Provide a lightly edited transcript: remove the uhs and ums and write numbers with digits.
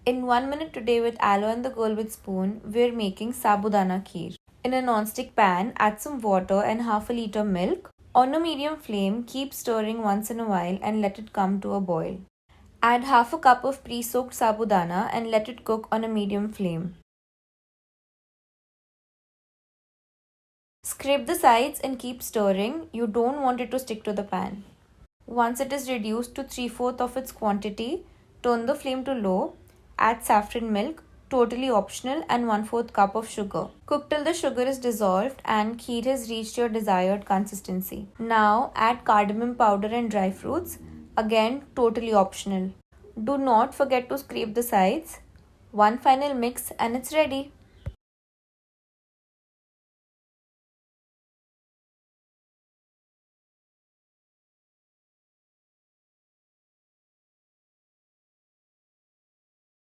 In 1 minute today with Allo and the girl with spoon, we're making Sabudana Kheer. In a non-stick pan, add some water and half a liter milk. On a medium flame, keep stirring once in a while and let it come to a boil. Add half a cup of pre-soaked sabudana and let it cook on a medium flame. Scrape the sides and keep stirring. You don't want it to stick to the pan. Once it is reduced to 3/4 of its quantity, turn the flame to low. Add saffron milk, totally optional, and 1/4 cup of sugar. Cook till the sugar is dissolved and kheer has reached your desired consistency. Now add cardamom powder and dry fruits, again totally optional. Do not forget to scrape the sides. One final mix and it's ready.